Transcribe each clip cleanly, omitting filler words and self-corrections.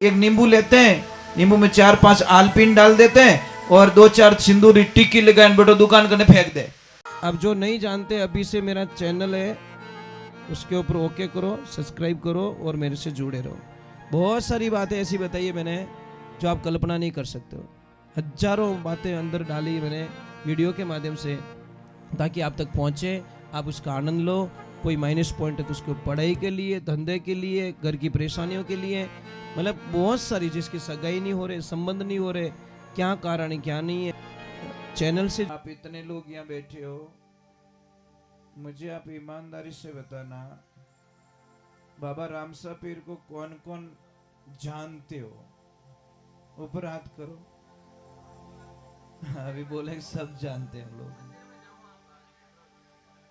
एक नींबू लेते हैं, नींबू में 4-5 आलपीन डाल देते हैं और 2-4 सिंदूरी टिक्की लगाए बेटो दुकान करने फेंक दे। अब जो नहीं जानते अभी से मेरा चैनल है उसके ऊपर ओके करो, सब्सक्राइब करो और मेरे से जुड़े रहो। बहुत सारी बातें ऐसी बताई है मैंने जो आप कल्पना नहीं कर सकते हो। हजारों बातें अंदर डाली मैंने वीडियो के माध्यम से ताकि आप तक पहुंचे, आप उसका आनंद लो। कोई माइनस पॉइंट है तो उसको पढ़ाई के लिए, धंधे के लिए, घर की परेशानियों के लिए, मतलब बहुत सारी जिसकी सगाई नहीं हो रहे, संबंध नहीं हो रहे, क्या कारण है क्या नहीं है। चैनल से आप इतने लोग यहाँ बैठे हो, मुझे आप ईमानदारी से बताना, बाबा रामसा पीर को कौन कौन जानते हो? ऊपर हाथ करो। अभी बोले सब जानते हैं लोग।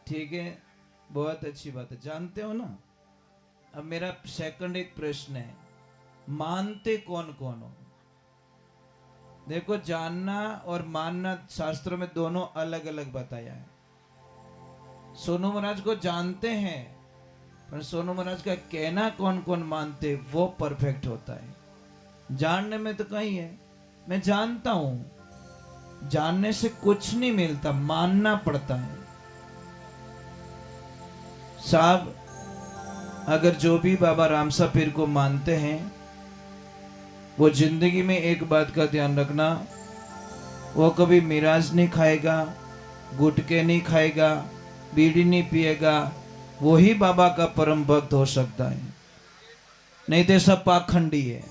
ठीक है, बहुत अच्छी बात है, जानते हो ना। अब मेरा सेकंड एक प्रश्न है, मानते कौन कौन हो? देखो, जानना और मानना शास्त्रों में दोनों अलग अलग बताया है। सोनू महाराज को जानते हैं, पर सोनू महाराज का कहना कौन कौन मानते वो परफेक्ट होता है। जानने में तो कहीं है, मैं जानता हूं, जानने से कुछ नहीं मिलता, मानना पड़ता है। साहब, अगर जो भी बाबा रामसा पीर को मानते हैं वो जिंदगी में एक बात का ध्यान रखना, वो कभी मिराज नहीं खाएगा, गुटके नहीं खाएगा, बीड़ी नहीं पिएगा, वो ही बाबा का परम भक्त हो सकता है। नहीं तो सब पाखंडी है,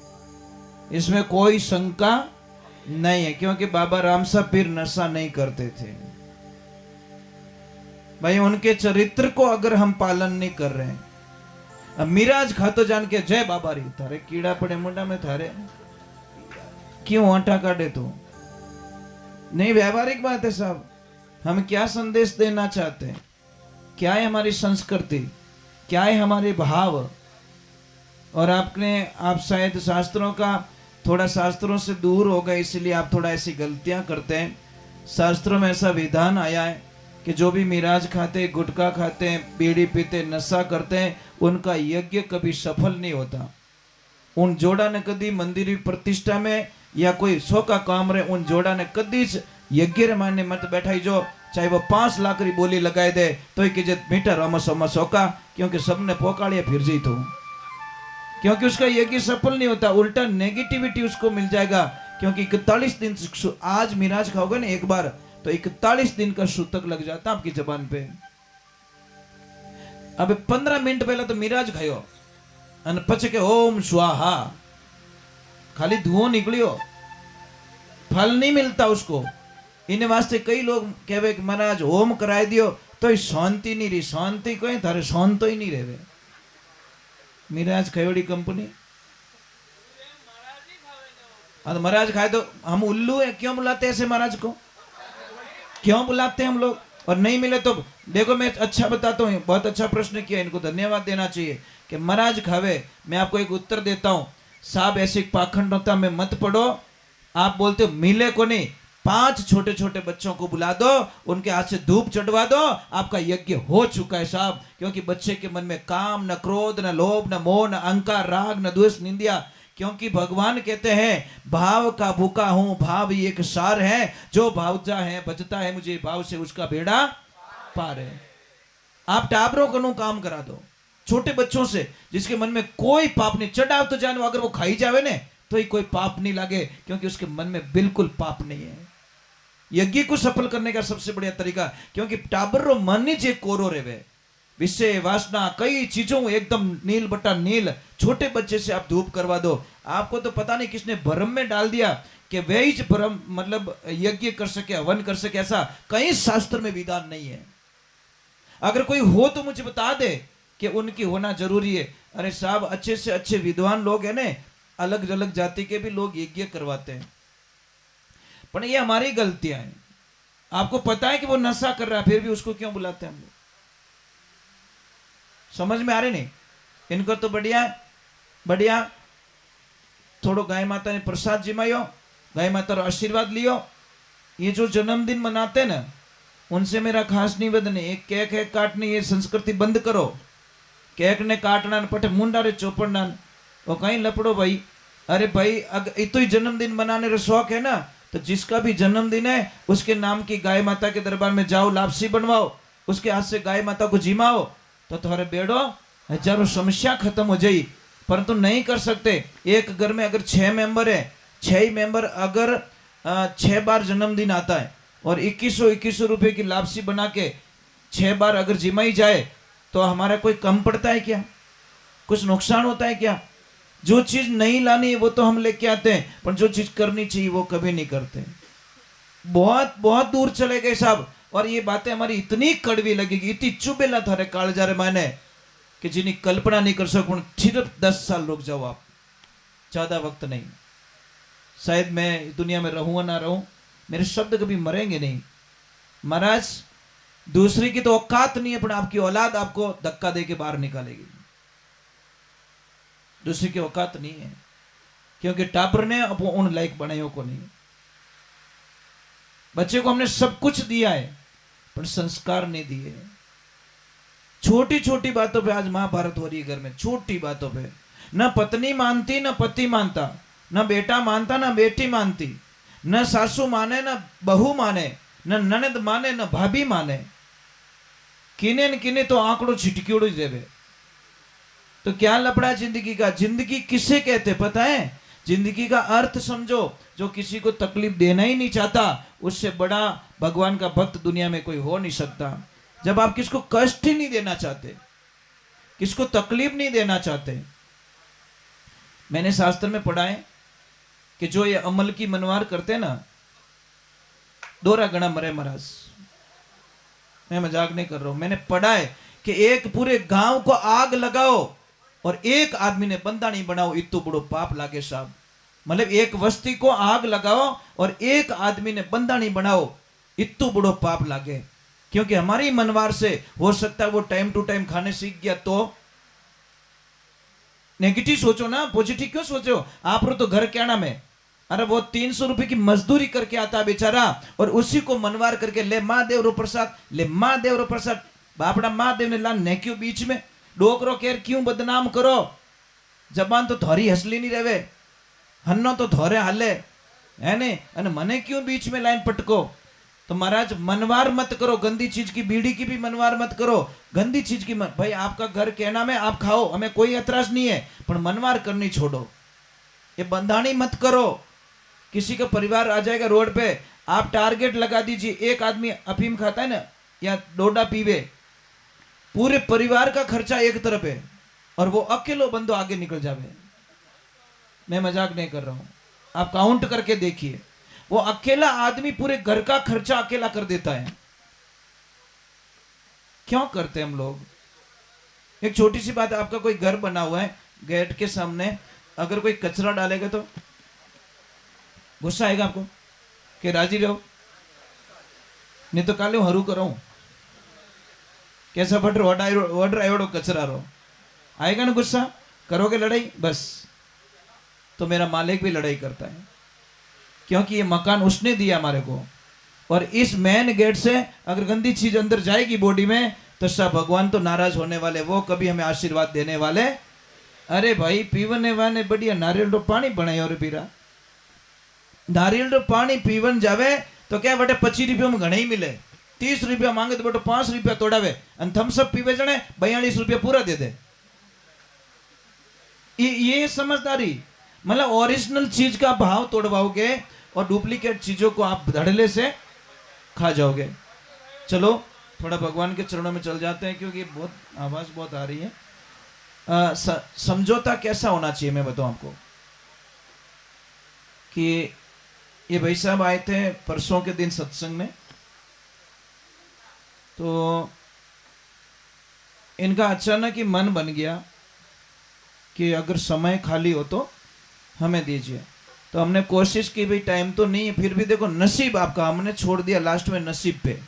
इसमें कोई शंका नहीं है, क्योंकि बाबा रामसा पीर नशा नहीं करते थे। भाई, उनके चरित्र को अगर हम पालन नहीं कर रहे हैं, अब मिराज खातो जान के जय बाबा री, थारे कीड़ा पड़े मुंडा में, थारे क्यों आटा काटे तू? नहीं, व्यवहारिक बात है साहब। हम क्या संदेश देना चाहते हैं, क्या है हमारी संस्कृति, क्या है हमारे भाव। और आप शायद शास्त्रों का थोड़ा शास्त्रों से दूर हो गए, इसलिए आप थोड़ा ऐसी गलतियां करते हैं। शास्त्रों में ऐसा विधान आया है कि जो भी मिराज खाते, गुटखा खाते हैं, बीड़ी पीते, नशा करते हैं, उनका यज्ञ कभी सफल नहीं होता। उन जोड़ा ने कभी मंदिर की प्रतिष्ठा में या कोई सो का काम रहे, उन जोड़ा ने कभी यज्ञ माने मत बैठाई जो, चाहे वो 5 लाख की बोली लगाए दे तो ही कि मीटर अमस अमस होका, क्योंकि सबने पोकाड़िया फिर जी तो, क्योंकि उसका यज्ञ सफल नहीं होता, उल्टा नेगेटिविटी उसको मिल जाएगा। क्योंकि 41 दिन आज मिराज खाओगे ना एक बार, तो 41 दिन का सूतक लग जाता आपकी जबान पे। अब 15 मिनट पहले तो मिराज खायो અને પછી કે ओम स्वाहा, खाली धुओं निकलियो, फल नहीं मिलता उसको। इन वास्ते कई लोग कहवे कि महाराज होम कराई दियो तो शांति नहीं रही। शांति कोई थारे शांत तो ही नहीं रहे। मिराज खयोड़ी कंपनी महाराज खाए तो हम उल्लू है, क्यों बुलाते हैं ऐसे महाराज को? क्यों बुलाते हैं हम लोग? और नहीं मिले तो देखो, मैं अच्छा बताता हूँ, बहुत अच्छा प्रश्न किया, इनको धन्यवाद देना चाहिए कि महाराज खावे। मैं आपको एक उत्तर देता हूँ साहब, ऐसे पाखंडता में मत पड़ो। आप बोलते हो मिले को नहीं, 5 छोटे छोटे बच्चों को बुला दो, उनके हाथ से धूप चढ़वा दो, आपका यज्ञ हो चुका है साहब। क्योंकि बच्चे के मन में काम, न क्रोध, न लोभ, न मोह, न अहंकार, राग, न द्वेष, निंदा। क्योंकि भगवान कहते हैं भाव का भूखा हूं, भाव ही एक सार है, जो भावता है बचता है मुझे भाव से, उसका बेड़ा पार है। आप टाबरों को काम करा दो, छोटे बच्चों से, जिसके मन में कोई पाप नहीं, चढ़ाव तो जानो, अगर वो खाई जावे ने तो ही कोई पाप नहीं लगे, क्योंकि उसके मन में बिल्कुल पाप नहीं है। यज्ञ को सफल करने का सबसे बढ़िया तरीका, क्योंकि टाबरो मन ही जे कोरो रेवे, विषय वासना कई चीजों एकदम नील बटा नील। छोटे बच्चे से आप धूप करवा दो, आपको तो पता नहीं किसने भ्रम में डाल दिया कि वे ही भ्रम मतलब यज्ञ कर सके, हवन कर सके, ऐसा कहीं शास्त्र में विधान नहीं है। अगर कोई हो तो मुझे बता दे कि उनकी होना जरूरी है। अरे साहब, अच्छे से अच्छे विद्वान लोग हैं ने, अलग अलग जाति के भी लोग यज्ञ करवाते हैं, पर ये हमारी गलतियां हैं। आपको पता है कि वो नशा कर रहा है, फिर भी उसको क्यों बुलाते हैं हम लोग? समझ में आ रहे नहीं? इनको तो बढ़िया बढ़िया थोड़ो गाय माता ने प्रसाद जिमायो, गाय माता रो आशीर्वाद लियो। ये जो जन्मदिन मनाते हैं ना, उनसे मेरा खास निवेदन है, एक केक है काटनी, ये संस्कृति बंद करो। केक ने काटना पटे मुंडा रे चोपड़ना, वो कहीं लपड़ो भाई। अरे भाई अगर इतो ही जन्मदिन मनाने का शौक है ना, तो जिसका भी जन्मदिन है उसके नाम की गाय माता के दरबार में जाओ, लापसी बनवाओ, उसके हाथ से गाय माता को जिमाओ, तो तुम्हारे बेड़ो हजारों समस्या खत्म हो जाई। परंतु नहीं कर सकते। एक घर में अगर 6 मेंबर है, 6 ही मेंबर अगर 6 बार जन्मदिन आता है और 2100 रुपए की लापसी बना के 6 बार अगर जिमाई जाए, तो हमारा कोई कम पड़ता है क्या? कुछ नुकसान होता है क्या? जो चीज नहीं लानी है वो तो हम लेके आते हैं, पर जो चीज करनी चाहिए वो कभी नहीं करते। बहुत बहुत दूर चले गए साहब। और ये बातें हमारी इतनी कड़वी लगेगी, इतनी चुबेला थारे कालजारे माने कि जिन्हें कल्पना नहीं कर सकूं। सिर्फ 10 साल रुक जाओ आप, ज्यादा वक्त नहीं। शायद मैं दुनिया में रहूं ना रहूं, मेरे शब्द कभी मरेंगे नहीं। महाराज दूसरी की तो औकात नहीं है, पर आपकी औलाद आपको धक्का दे के बाहर निकालेगी। दूसरी की औकात नहीं है, क्योंकि टापर ने अब उन लायक बनायो को नहीं। बच्चे को हमने सब कुछ दिया है, पर संस्कार नहीं दिए। छोटी छोटी बातों पे आज महाभारत हो रही है घर में, छोटी बातों पे। न पत्नी मानती न पति मानता, न बेटा मानता न बेटी मानती, न सासू माने न बहू माने, न ननद माने न भाभी माने। किने न किने तो आंकड़ो छिटकियोड़ो ही देवे। तो क्या लपड़ा जिंदगी का? जिंदगी किसे कहते पता है? जिंदगी का अर्थ समझो। जो किसी को तकलीफ देना ही नहीं चाहता, उससे बड़ा भगवान का भक्त दुनिया में कोई हो नहीं सकता। जब आप किसको कष्ट ही नहीं देना चाहते, किसको तकलीफ नहीं देना चाहते। मैंने शास्त्र में पढ़ा है कि जो ये अमल की मनवार करते ना, दोरा गणा मरे महाराज। मैं मजाक नहीं कर रहा हूं। मैंने पढ़ा है कि एक पूरे गांव को आग लगाओ और एक आदमी ने बंदा नहीं बनाओ, इतो बड़ो पाप लागे साहब। मतलब एक बस्ती को आग लगाओ और एक आदमी ने बंदा नहीं बनाओ, इतो बड़ो पाप लागे। क्योंकि हमारी मनवार से हो सकता है वो टाइम टू टाइम खाने सीख गया, तो नेगेटिव सोचो ना, पॉजिटिव क्यों सोचो? आप तो घर क्या नाम है? अरे वो 300 रुपए की मजदूरी करके आता बेचारा, और उसी को मनवार करके ले महादेव रो प्रसाद, ले महादेव रो प्रसाद। बापड़ा महादेव ने लान ने क्यों बीच में डोकरो केर क्यों बदनाम करो? जबान तो थोड़ी हसली नहीं रहे, हन्नो तो थोड़े हाले है ने, अने मने क्यों बीच में लाइन पटको? तो महाराज मनवार मत करो, गंदी चीज की, बीड़ी की भी मनवार मत करो, गंदी चीज की मत। भाई आपका घर कहना में आप खाओ, हमें कोई एतराज नहीं है, पर मनवार करनी छोड़ो। ये बंधानी मत करो। किसी का परिवार आ जाएगा रोड पे, आप टारगेट लगा दीजिए। एक आदमी अफीम खाता है ना या डोडा पीवे, पूरे परिवार का खर्चा एक तरफ है और वो अकेलो बंदो आगे निकल जावे। मैं मजाक नहीं कर रहा हूं, आप काउंट करके देखिए। वो अकेला आदमी पूरे घर का खर्चा अकेला कर देता है। क्यों करते हम लोग? एक छोटी सी बात है, आपका कोई घर बना हुआ है, गेट के सामने अगर कोई कचरा डालेगा तो गुस्सा आएगा आपको कि राजी रहो, नहीं तो काले हरू करो कैसा फट रो कचरा रो, आएगा ना गुस्सा? करोगे लड़ाई? बस तो मेरा मालिक भी लड़ाई करता है, क्योंकि ये मकान उसने दिया हमारे को। और इस मेन गेट से अगर गंदी चीज अंदर जाएगी बॉडी में, तो सब भगवान तो नाराज होने वाले, वो कभी हमें आशीर्वाद देने वाले। अरे भाई पीवने वाले बढ़िया नारियल रो पानी बनाए और पीरा, नारियल रो पानी पीवन जावे तो क्या बटे 25 रुपये में घणे ही मिले, 30 रुपया मांगे तो बटो 5 रुपया तोड़ावे, और थम्सअप पीवे जने 42 रुपया पूरा दे दे। ये समझदारी। मतलब ओरिजिनल चीज का भाव तोड़वाओगे और डुप्लीकेट चीजों को आप धड़ल्ले से खा जाओगे। चलो थोड़ा भगवान के चरणों में चल जाते हैं, क्योंकि बहुत आवाज बहुत आ रही है। समझौता कैसा होना चाहिए मैं बताऊं आपको। कि ये भाई साहब आए थे परसों के दिन सत्संग में, तो इनका अचानक ही मन बन गया कि अगर समय खाली हो तो हमें दीजिए। तो हमने कोशिश की, भाई टाइम तो नहीं है, फिर भी देखो नसीब आपका, हमने छोड़ दिया लास्ट में नसीब पे।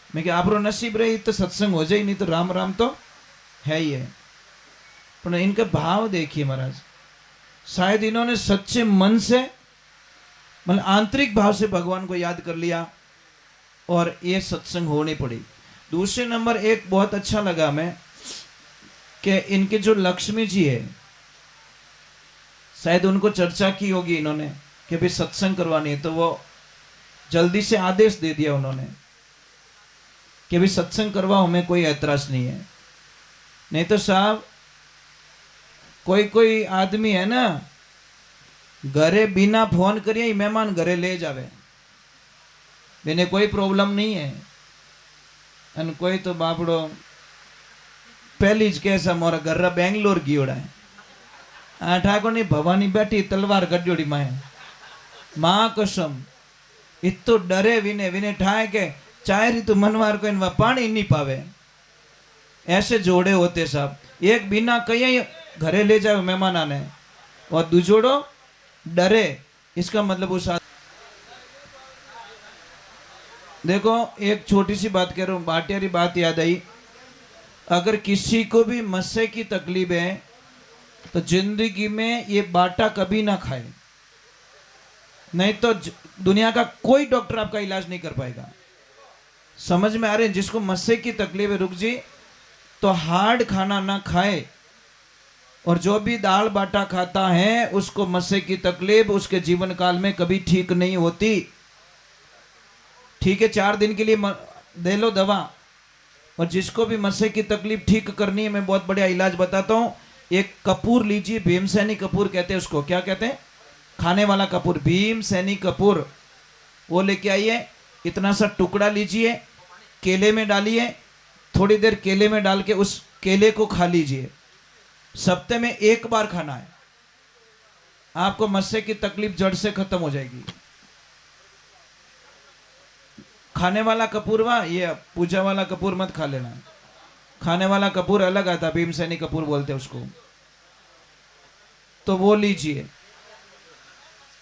मैं कि आप रो नसीब रही तो सत्संग हो जाए, नहीं तो राम राम तो है ही है। पर इनका भाव देखिए महाराज, शायद इन्होंने सच्चे मन से, मतलब आंतरिक भाव से भगवान को याद कर लिया और ये सत्संग होनी पड़ी। दूसरे नंबर एक बहुत अच्छा लगा मैं कि इनके जो लक्ष्मी जी है, शायद उनको चर्चा की होगी इन्होंने कि भाई सत्संग करवानी है, तो वो जल्दी से आदेश दे दिया उन्होंने कि भाई सत्संग करवाओ, हमें कोई ऐतराज नहीं है। नहीं तो साहब कोई कोई आदमी है ना, घरे बिना फोन करिए ही मेहमान घरे ले जावे, मैंने कोई प्रॉब्लम नहीं है। अन कोई तो बापड़ो पहली ज कैसा मोरा घर बेंगलोर गियोड़ा है, आ ठाकुर ની ભવાની બેઠી તલવાર ગડ્યોડી માએ मां कसम इतो डरे विने विने ठाए के चाहे ऋतु मनवार को इनवा पानी नहीं पावे, ऐसे जोड़े होते साहब। एक बिना कहीं घरे ले जाए मेहमान आने, और दूजोड़ो डरे, इसका मतलब उस देखो एक छोटी सी बात कह रहा हूँ, बाटियारी बात याद आई। अगर किसी को भी मस्से की तकलीफ है तो जिंदगी में ये बाटा कभी ना खाए, नहीं तो दुनिया का कोई डॉक्टर आपका इलाज नहीं कर पाएगा। समझ में आ रहे हैं? जिसको मस्से की तकलीफ है रुक जी, तो हार्ड खाना ना खाए, और जो भी दाल बाटा खाता है उसको मस्से की तकलीफ उसके जीवन काल में कभी ठीक नहीं होती। ठीक है, 4 दिन के लिए दे लो दवा, और जिसको भी मस्से की तकलीफ ठीक करनी है, मैं बहुत बढ़िया इलाज बताता हूँ। एक कपूर लीजिए, भीमसेनी कपूर कहते हैं उसको, क्या कहते हैं? खाने वाला कपूर, भीमसेनी कपूर, वो लेके आइए। इतना सा टुकड़ा लीजिए, केले में डालिए, थोड़ी देर केले में डाल के उस केले को खा लीजिए। सप्ताह में 1 बार खाना है, आपको मस्से की तकलीफ जड़ से खत्म हो जाएगी। खाने वाला कपूर वा, ये पूजा वाला कपूर मत खा लेना, खाने वाला कपूर अलग आता, भीमसेनी कपूर बोलते हैं उसको, तो वो लीजिए।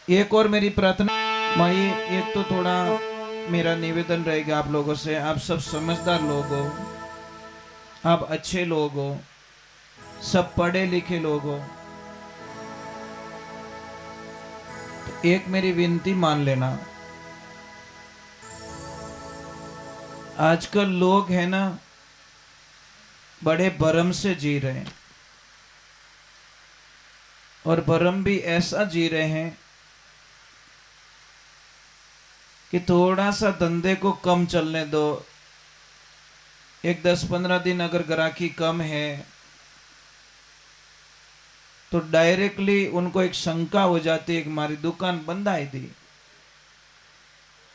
एक और मेरी प्रार्थना भाई, एक तो थोड़ा मेरा निवेदन रहेगा आप लोगों से, आप सब समझदार लोग हो, आप अच्छे लोग हो, सब पढ़े लिखे लोग हो, तो एक मेरी विनती मान लेना। आजकल लोग है ना बड़े भरम से जी रहे हैं, और भरम भी ऐसा जी रहे हैं कि थोड़ा सा धंधे को कम चलने दो, एक 10-15 दिन अगर ग्राहकी कम है तो डायरेक्टली उनको एक शंका हो जाती है कि हमारी दुकान बंद आई थी,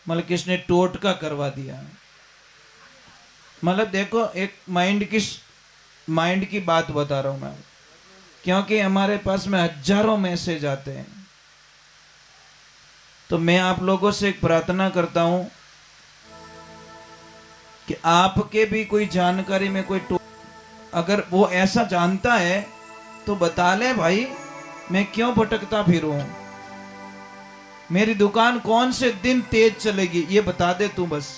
मतलब किसने टोटका करवा दिया। मतलब देखो, एक माइंड की बात बता रहा हूं मैं, क्योंकि हमारे पास में हजारों मैसेज आते हैं। तो मैं आप लोगों से एक प्रार्थना करता हूं कि आपके भी कोई जानकारी में कोई अगर वो ऐसा जानता है तो बता ले भाई, मैं क्यों भटकता फिरूं, मेरी दुकान कौन से दिन तेज चलेगी ये बता दे तू बस।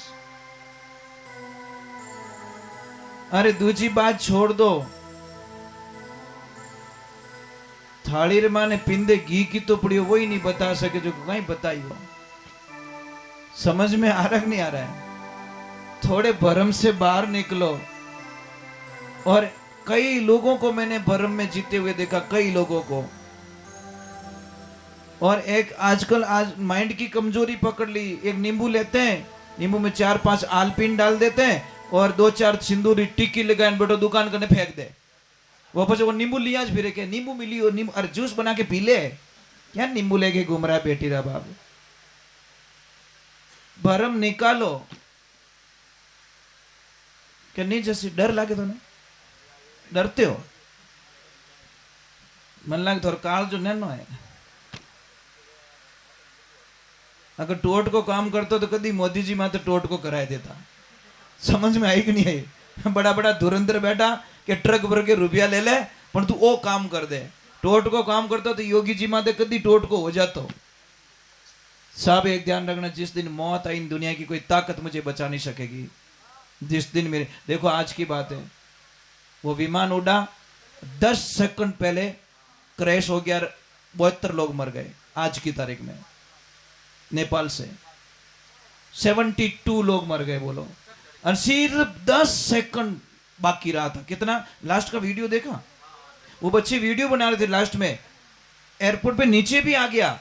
अरे दूसरी बात छोड़ दो, थाली रे माने पिंदे घी की तो पड़ी हो, वही नहीं बता सके जो कहीं बताई हो। समझ में आ रहा नहीं आ रहा है? थोड़े भरम से बाहर निकलो। और कई लोगों को मैंने भरम में जीते हुए देखा, कई लोगों को। और एक आजकल आज माइंड की कमजोरी पकड़ ली, एक नींबू लेते हैं, नींबू में 4-5 आलपीन डाल देते हैं और 2-4 सिंदूरी टिक्की लगाए बेटो दुकान करने फेंक दे। वापस वो नींबू लिया फिर के नींबू मिली और नींबू, अरे जूस बना के पी ले, क्या नींबू लेके घूम रहा है बेटी रा बाप। भरम निकालो। क्या नहीं जैसे डर लागे तो डरते हो? मन लागे थोड़ा काल जो नैनो है, अगर टोट को काम करते तो कभी मोदी जी माते टोट को कराए देता। समझ में आई कि नहीं आई? बड़ा बड़ा धुरंधर बैठा कि ट्रक भर के रुपया ले ले पर तू ओ काम कर दे, टोट को काम करता तो योगी जी माते कभी टोट को हो जातो। सब एक ध्यान रखना, जिस दिन मौत आई दुनिया की कोई ताकत मुझे बचा नहीं सकेगी। जिस दिन मेरे, देखो आज की बात है, वो विमान उड़ा 10 सेकंड पहले क्रैश हो गया, 72 लोग मर गए आज की तारीख में। नेपाल से 72 लोग मर गए बोलो, और सिर्फ 10 सेकंड बाकी रहा था। कितना लास्ट का वीडियो देखा? वो बच्चे वीडियो बना रहे थे, लास्ट में एयरपोर्ट पे नीचे भी आ गया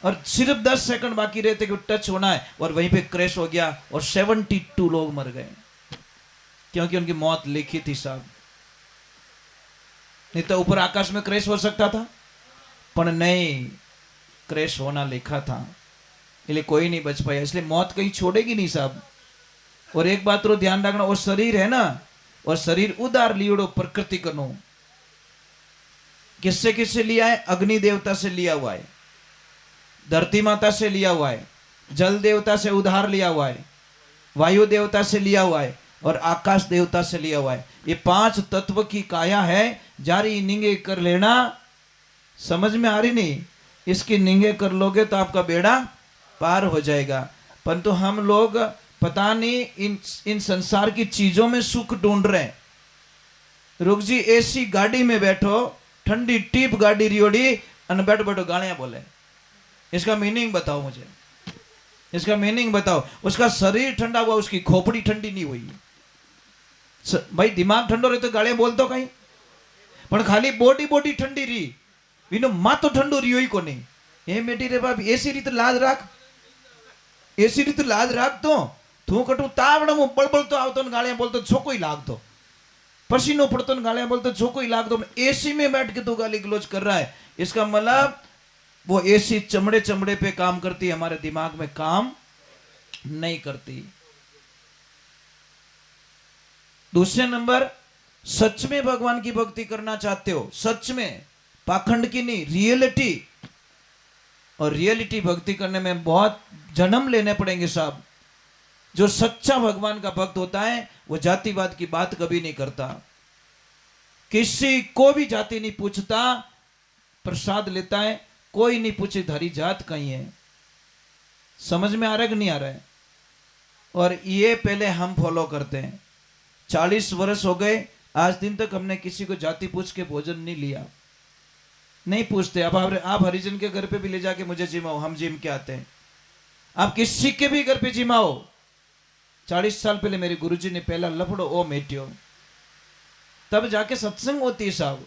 और सिर्फ 10 सेकंड बाकी रहते कि टच होना है और वहीं पे क्रैश हो गया और 72 लोग मर गए क्योंकि उनकी मौत लिखी थी साहब। नहीं तो ऊपर आकाश में क्रैश हो सकता था, पर नहीं, क्रैश होना लिखा था, इसलिए कोई नहीं बच पाया। इसलिए मौत कहीं छोड़ेगी नहीं साहब। और एक बात तो ध्यान रखना, वो शरीर है ना, और शरीर उदार लियोड़ो प्रकृति कनो। किससे किससे लिया है? अग्नि देवता से लिया हुआ है, धरती माता से लिया हुआ है, जल देवता से उधार लिया हुआ है, वायु देवता से लिया हुआ है और आकाश देवता से लिया हुआ है। ये 5 तत्व की काया है, जारी निंगे कर लेना। समझ में आ रही नहीं? इसकी निंगे कर लोगे तो आपका बेड़ा पार हो जाएगा। परंतु हम लोग पता नहीं इन संसार की चीजों में सुख ढूंढ रहे हैं। रुक जी, एसी गाड़ी में बैठो, ठंडी टीप गाड़ी रियोड़ी, अन बैठो बैठो गालियां बोले। इसका मीनिंग बताओ मुझे, इसका मीनिंग बताओ। उसका शरीर ठंडा हुआ, उसकी खोपड़ी ठंडी नहीं हुई। भाई दिमाग ठंडो रहे तो गालियां बोलतो कहीं, पर खाली बॉडी बॉडी ठंडी रही, विनो मातो ठंडो रियो ही को नहीं। ए मेटी रे बाप, एसी रीत लाज राख, एसी रीत लाज राख तो तू कटू तावड़ मु बळबळतो आवतो ने गालियां बोलतो छोकोई लागतो, पसीनो पड़तो ने गालियां बोलतो छोकोई लागतो। एसी में बैठ के तो गाली गलौज कर रहा है। इसका मतलब वो एसी चमड़े चमड़े पे काम करती है, हमारे दिमाग में काम नहीं करती। दूसरे नंबर, सच में भगवान की भक्ति करना चाहते हो, सच में, पाखंड की नहीं, रियलिटी। और रियलिटी भक्ति करने में बहुत जन्म लेने पड़ेंगे साहब। जो सच्चा भगवान का भक्त होता है वो जातिवाद की बात कभी नहीं करता, किसी को भी जाति नहीं पूछता, प्रसाद लेता है, कोई नहीं पूछे धारी जात कहीं है। समझ में आ रहा है कि नहीं आ रहा है? और ये पहले हम फॉलो करते हैं। 40 वर्ष हो गए, आज दिन तक हमने किसी को जाति पूछ के भोजन नहीं लिया, नहीं पूछते। अब आप हरिजन के घर पे भी ले जाके मुझे जिमाओ, हम जिम के आते हैं। आप किसी के भी घर पे जिमाओ। 40 साल पहले मेरे गुरुजी ने पहला लफड़ो ओ मेटियो, तब जाके सत्संग होती है साहब,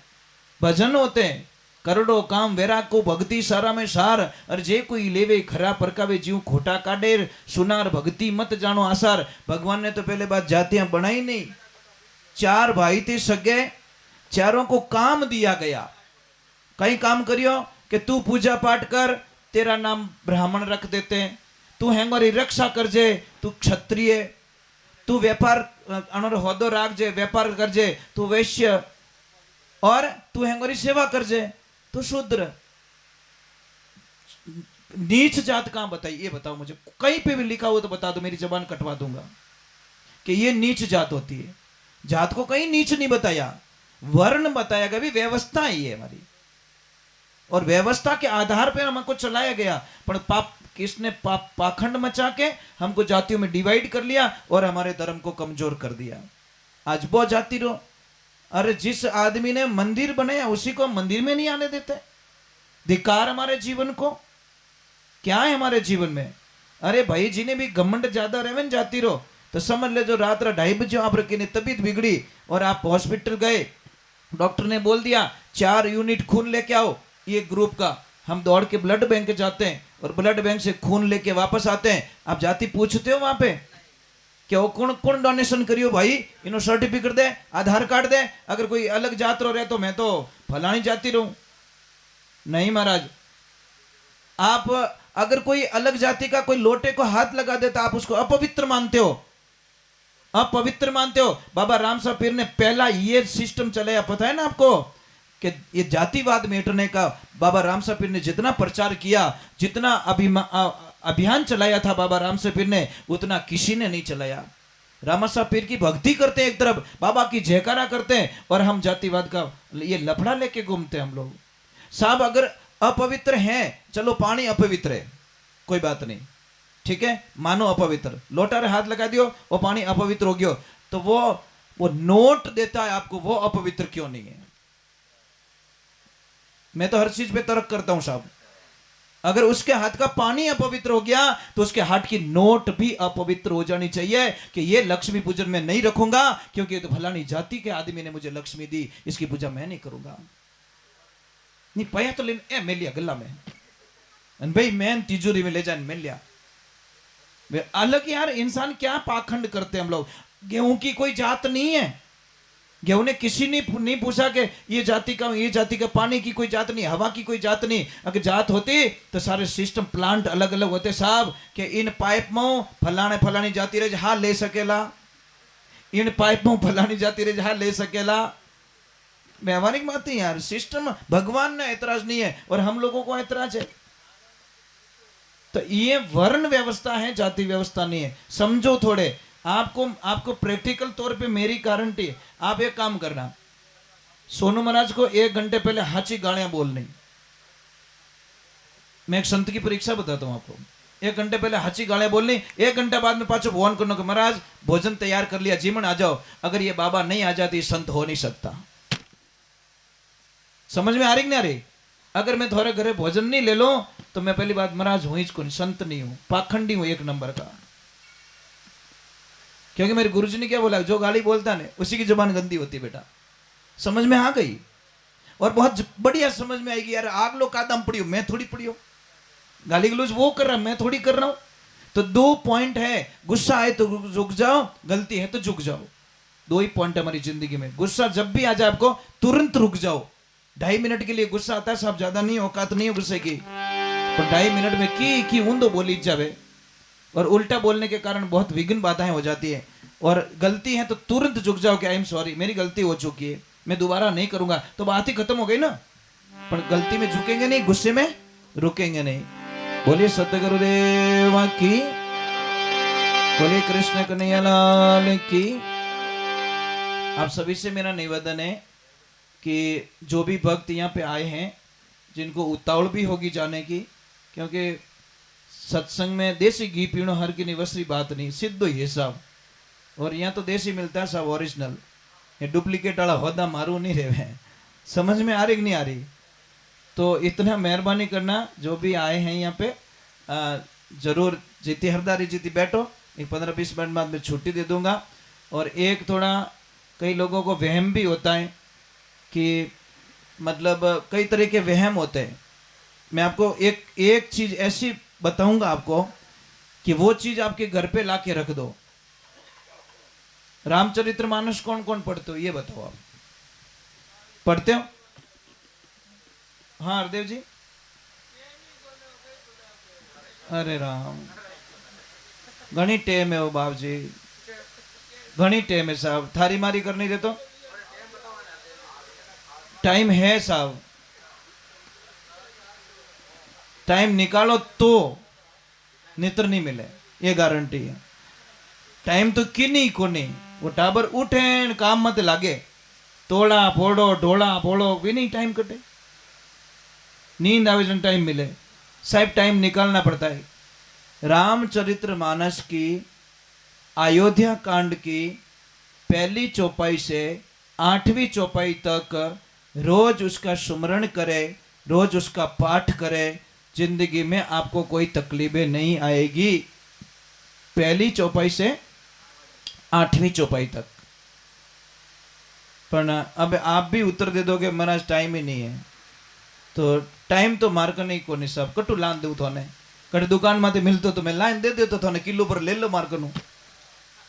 भजन होते हैं। करोड़ो काम वेरा को भक्ति सारा में सार, और जे कोई लेवे खरा परकावे जीव खोटा काटे, सुनार भक्ति मत जानो आसार। भगवान ने तो पहले बात जातियां बनाई नहीं। 4 भाई थे सगे, चारों को काम दिया गया। कई काम करियो कि तू पूजा पाठ कर, तेरा नाम ब्राह्मण रख देते हैं, तू हेंगोरी रक्षा करजे, तू क्षत्रिय, तू व्यापार अनोर होदो राखजे, व्यापार करजे, तू वैश्य, और तू हेंगोरी सेवा करजे, तो शूद्र। नीच जात कहां बताई? ये बताओ मुझे, कहीं पे भी लिखा हो तो बता दो, मेरी जबान कटवा दूंगा कि ये नीच जात होती है। जात को कहीं नीच नहीं बताया, वर्ण बताया गया। भी व्यवस्था ही है हमारी, और व्यवस्था के आधार पर हमको चलाया गया। पर पाप किसने पाखंड मचा के हमको जातियों में डिवाइड कर लिया और हमारे धर्म को कमजोर कर दिया। आज बहुत जाति रो, अरे जिस आदमी ने मंदिर बनाया उसी को मंदिर में नहीं आने देते। धिकार हमारे जीवन को, क्या है हमारे जीवन में? अरे भाई, जिन्हें भी घमंड ज्यादा रहे जाती रहो तो समझ ले, जो रात 2:30 बजे आप रखी तबीयत बिगड़ी और आप हॉस्पिटल गए, डॉक्टर ने बोल दिया 4 यूनिट खून लेके आओ ये ग्रुप का। हम दौड़ के ब्लड बैंक जाते हैं और ब्लड बैंक से खून लेके वापस आते हैं। आप जाति पूछते हो वहां पे क्या वो कौन कौन डोनेशन करियो भाई, इन्हों सर्टिफिकेट दे, आधार कार्ड दे। अगर कोई अलग जात रो रहे तो मैं तो फलानी जाति रहूं। नहीं महाराज, आप अगर कोई अलग जाति का कोई लोटे को हाथ लगा देता आप उसको अपवित्र मानते हो, अपवित्र मानते हो। बाबा राम साहब पीर ने पहला ये सिस्टम चलाया, पता है ना आपको, कि ये जातिवाद मिटने का बाबा राम साहब पीर ने जितना प्रचार किया, जितना अभियान चलाया था बाबा राम साहब पीर ने, उतना किसी ने नहीं चलाया। रामा साहब पीर की भक्ति करते हैं एक तरफ, बाबा की जयकारा करते हैं, और हम जातिवाद का ये लफड़ा लेके घूमते हैं हम लोग। साहब अगर अपवित्र हैं, चलो पानी अपवित्र है, कोई बात नहीं, ठीक है, मानो अपवित्र, लोटा रे हाथ लगा दियो वो पानी अपवित्र हो गयो, तो वो नोट देता है आपको, वो अपवित्र क्यों नहीं है? मैं तो हर चीज पे तर्क करता हूं साहब। अगर उसके हाथ का पानी अपवित्र हो गया तो उसके हाथ की नोट भी अपवित्र हो जानी चाहिए कि ये लक्ष्मी पूजन में नहीं रखूंगा क्योंकि ये तो फलानी जाति के आदमी ने मुझे लक्ष्मी दी, इसकी पूजा मैं नहीं करूंगा। नहीं पया तो लेने ए मिल लिया गला में अन भाई मैन तिजोरी में ले जाने मिल लिया। अलग यार इंसान क्या पाखंड करते हैं हम लोग। गेहूं की कोई जात नहीं है, गेहूं ने किसी ने नहीं पूछा कि ये जाति का, पानी की कोई जात नहीं, हवा की कोई जात नहीं। अगर जात होती तो सारे सिस्टम प्लांट अलग अलग होते साहब कि इन पाइप में फलाने फलानी जाति रहे हाँ ले सकेला, इन पाइप में फलानी जाति रहे हाँ ले सकेला। व्यवहारिक बात है यार, सिस्टम भगवान ने ऐतराज नहीं है और हम लोगों को ऐतराज है। तो ये वर्ण व्यवस्था है, जाति व्यवस्था नहीं है। समझो थोड़े, आपको प्रैक्टिकल तौर पे मेरी गारंटी है। आप एक काम करना, सोनू महाराज को 1 घंटे पहले हाची गालियां बोलनी। मैं एक संत की परीक्षा बताता हूं आपको। 1 घंटे पहले हाची गालियां बोलनी, 1 घंटा बाद में पाछो फोन करना कि महाराज भोजन तैयार कर लिया, जीवन आ जाओ। अगर ये बाबा नहीं आ जाती संत हो नहीं सकता। समझ में आ रही नहीं आ रही? अगर मैं थोड़े घरे भोजन नहीं ले लो तो मैं पहली बात महाराज हूं ही कौन, संत नहीं हूं, पाखंडी हूं 1 नंबर का। क्योंकि मेरे गुरुजी ने क्या बोला, जो गाली बोलता है उसी की जुबान गंदी होती बेटा। समझ में आ गई? और बहुत बढ़िया समझ में आएगी यार। आग लो कादम पड़ी हो, मैं थोड़ी पड़ी हो। गाली गलौज वो कर रहा, मैं थोड़ी कर रहा हूं। तो 2 पॉइंट है, गुस्सा आए तो रुक जाओ, गलती है तो झुक जाओ। 2 ही पॉइंट है हमारी जिंदगी में। गुस्सा जब भी आ जाए आपको तुरंत रुक जाओ। 2.5 मिनट के लिए गुस्सा आता है साहब, ज्यादा नहीं, औकात नहीं है गुस्से की। तो 2.5 मिनट में की ऊंदो बोली जावे, और उल्टा बोलने के कारण बहुत विघ्न बाधाएं हो जाती है। और गलती है तो तुरंत झुक जाओ कि आई एम सॉरी, मेरी गलती हो चुकी है, मैं दोबारा नहीं करूंगा, तो बात ही खत्म हो गई ना। पर गलती में झुकेंगे नहीं, गुस्से में रुकेंगे नहीं। बोलिए सतगुरुदेव की, बोलिए कृष्ण कन्हैया लाल की। आप सभी से मेरा निवेदन है कि जो भी भक्त यहाँ पे आए हैं, जिनको उतावल भी होगी जाने की, क्योंकि सत्संग में देसी घी पीणो हर की निवसरी बात नहीं, सिद्ध ही है साहब। और यहाँ तो देसी मिलता है सब ओरिजिनल, ये डुप्लीकेट वाला होदा मारू नहीं रहे हैं। समझ में आ रही कि नहीं आ रही? तो इतना मेहरबानी करना, जो भी आए हैं यहाँ पे जरूर जीती हरदारी जीती बैठो। एक 15-20 मिनट बाद में छुट्टी दे दूंगा। और एक थोड़ा कई लोगों को वहम भी होता है कि मतलब कई तरह के वहम होते हैं। मैं आपको एक चीज ऐसी बताऊंगा आपको कि वो चीज आपके घर पे ला के रख दो। रामचरितमानस कौन कौन पढ़ते हो ये बताओ? आप पढ़ते हो? हाँ हरदेव जी। अरे राम, घनी टेम है वो बाप जी, घनी टेम है साहब। थारी मारी करनी दे तो टाइम है साहब, टाइम निकालो तो नितर नहीं मिले, ये गारंटी है। टाइम तो किन्हीं को नहीं, वो टाबर उठे काम मत लागे, तोड़ा फोड़ो ढोला फोड़ो भी नहीं टाइम कटे। नींद आवे जन टाइम मिले साहब, टाइम निकालना पड़ता है। रामचरितमानस की अयोध्या कांड की पहली चौपाई से 8वीं चौपाई तक रोज उसका सुमरण करे, रोज उसका पाठ करे, जिंदगी में आपको कोई तकलीफें नहीं आएगी। पहली चौपाई से 8वीं चौपाई तक। पर अब आप भी उत्तर दे दोगे महाराज टाइम ही नहीं है, तो टाइम तो मार्क नहीं को नहीं सब कटू लान दू थोने कट दुकान में मिलते तो मैं लाइन दे देता थोने किलो पर ले लो मार्क नू।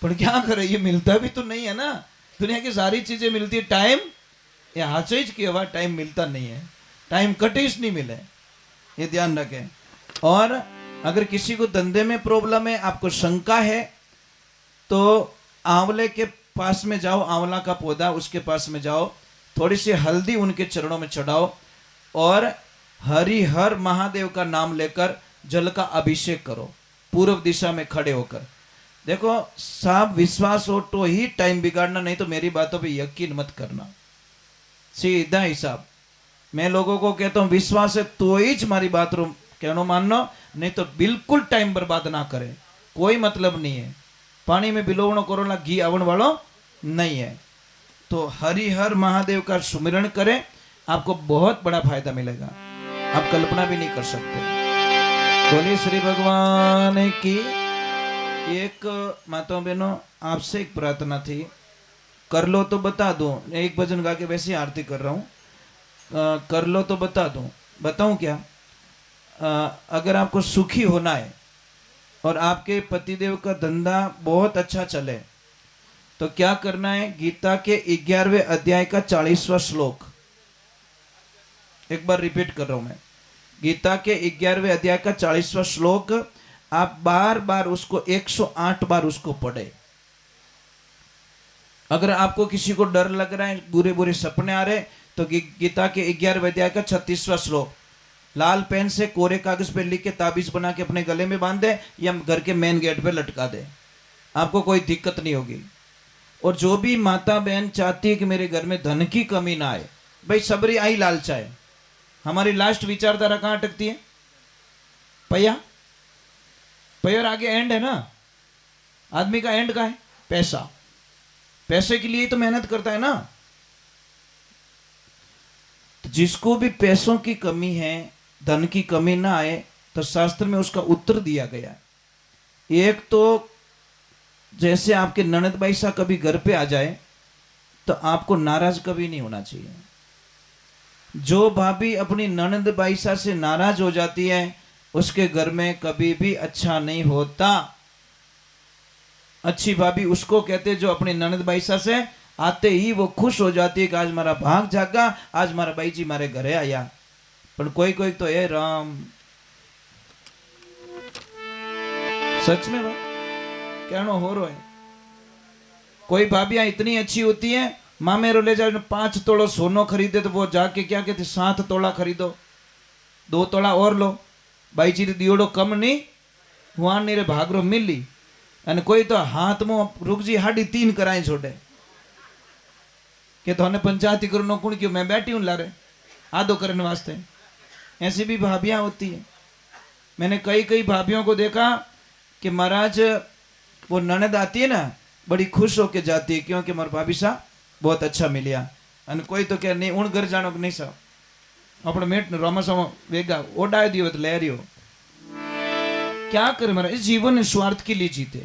पर क्या करे, ये मिलता भी तो नहीं है ना। दुनिया की सारी चीजें मिलती है, टाइम ये हाचीज की हवा, टाइम मिलता नहीं है, टाइम कटिस नहीं मिले, ये ध्यान रखें। और अगर किसी को धंधे में प्रॉब्लम है, आपको शंका है, तो आंवले के पास में जाओ, आंवला का पौधा उसके पास में जाओ, थोड़ी सी हल्दी उनके चरणों में चढ़ाओ और हरिहर महादेव का नाम लेकर जल का अभिषेक करो, पूर्व दिशा में खड़े होकर। देखो साहब, विश्वास हो तो ही टाइम बिगाड़ना, नहीं तो मेरी बातों पे यकीन मत करना, सीधा हिसाब। मैं लोगों को कहता हूं विश्वास है तो ही हमारी बात रो कहनो मानना, नहीं तो बिल्कुल टाइम बर्बाद ना करे, कोई मतलब नहीं है। पानी में बिलोवणो करोला घी आवण वालो नहीं है। तो हरिहर महादेव का सुमिरण करें, आपको बहुत बड़ा फायदा मिलेगा, आप कल्पना भी नहीं कर सकते। बोलिए श्री भगवान की। एक माताओं बहनों, आपसे एक प्रार्थना थी, कर लो तो बता दो, एक भजन गा के वैसे आरती कर रहा हूं। कर लो तो बता दूं, बताऊं क्या? अगर आपको सुखी होना है और आपके पतिदेव का धंधा बहुत अच्छा चले तो क्या करना है? गीता के 11वें अध्याय का 40वां श्लोक, एक बार रिपीट कर रहा हूं मैं। गीता के 11वें अध्याय का 40वां श्लोक आप बार बार उसको 108 बार उसको पढ़े। अगर आपको किसी को डर लग रहा है, बुरे बुरे सपने आ रहे, तो गीता के 11वें अध्याय का 36वां श्लोक लाल पेन से कोरे कागज पे लिख के ताबीज बना के अपने गले में बांध दे या घर के मेन गेट पे लटका दे, आपको कोई दिक्कत नहीं होगी। और जो भी माता बहन चाहती है कि मेरे घर में धन की कमी ना आए, भाई सबरी आई लालचा है। हमारी लास्ट विचारधारा कहां अटकती है? पैया, पैर आगे एंड है ना। आदमी का एंड का है पैसा, पैसे के लिए तो मेहनत करता है ना। तो जिसको भी पैसों की कमी है, धन की कमी ना आए, तो शास्त्र में उसका उत्तर दिया गया है। एक तो जैसे आपके ननद भाई सा कभी घर पे आ जाए तो आपको नाराज कभी नहीं होना चाहिए। जो भाभी अपनी ननद भाई सा से नाराज हो जाती है उसके घर में कभी भी अच्छा नहीं होता। अच्छी भाभी उसको कहते जो अपने ननद भाई सा से आते ही वो खुश हो जाती है कि आज मारा भाग जागा, आज मारा भाई जी मारे घरे आया। पर कोई कोई तो ए राम, सच में बात कहना हो रो है। कोई भाभियां इतनी अच्छी होती हैं, मामेरो ले जाए 5 तोला सोनो खरीदे तो वो जाके क्या कहते 7 तोला खरीदो, 2 तोला और लो, भाई जी दियोड़ो कम नहीं वहां नहीं रे भागरो मिली। અને કોઈ તો હાથમાં રૂકજી 3.5 कराए छोड़े कि तो पंचायती करो कुण क्यों मैं बैठी हूं लारे आधो करने वास्ते। ऐसी भी भाभियां होती है। मैंने कई भाभियों को देखा कि महाराज वो ननद आती है ना बड़ी खुश होके जाती है क्योंकि हमारे भाभी सा बहुत अच्छा मिलिया। અને कोई तो क्या नहीं उन घर जानो कि नहीं सा अपने मेट रोमासा वेगा ओडाई दियो तो ले रियो। क्या करे महाराज, इस जीवन स्वार्थ के लिए जीते,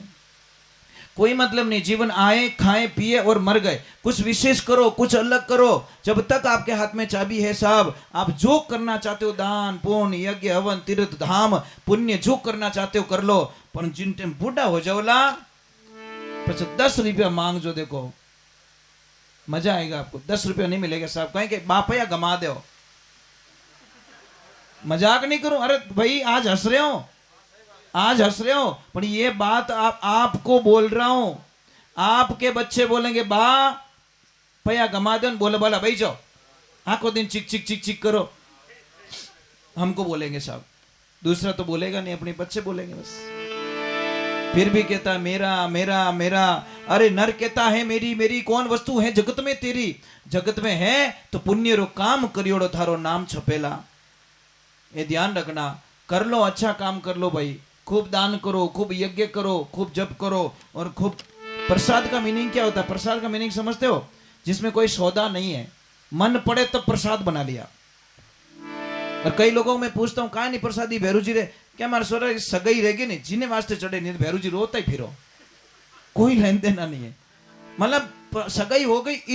कोई मतलब नहीं। जीवन आए खाए पिए और मर गए। कुछ विशेष करो, कुछ अलग करो। जब तक आपके हाथ में चाबी है साहब, आप जो करना चाहते हो दान पुण्य यज्ञ हवन तीर्थ धाम पुण्य जो करना चाहते हो कर लो। पर जिन टाइम बूढ़ा हो जाओला પછી 10 रुपया मांग जो, देखो मजा आएगा आपको। 10 रुपया नहीं मिलेगा साहब, कहें कि बापया गमा दो। मजाक नहीं करूं, अरे भाई आज हंस रहे हो, आज हंस रहे हो, पर ये बात आपको बोल रहा हूं। आपके बच्चे बोलेंगे बा पया गमा दो, बोले बोला भाई जाओ आखो दिन चिक चिक चिक चिक करो, हमको बोलेंगे साहब। दूसरा तो बोलेगा नहीं, अपने बच्चे बोलेंगे बस। फिर भी कहता मेरा मेरा मेरा। अरे नर कहता है मेरी मेरी, कौन वस्तु है जगत में तेरी? जगत में है तो पुण्य रो काम करियोड़ो थारो नाम छपेला। ये ध्यान रखना। कर लो, अच्छा काम कर लो भाई, खूब दान करो, खूब यज्ञ करो, खूब जप करो। और खूब प्रसाद का मीनिंग क्या होता है? प्रसाद का मीनिंग समझते हो? जिसमें कोई सौदा नहीं है, मन पड़े तो प्रसाद बना लिया। और कई लोगों में पूछता हूं कहा नहीं प्रसादी भैरू जी रे, क्या हमारे सोरा सगाई रहेगी नहीं जिन्हें वास्ते चढ़े नहीं, भैरू जी रोता ही फिरो, कोई लेन देना नहीं है। मतलब सगाई हो गई इस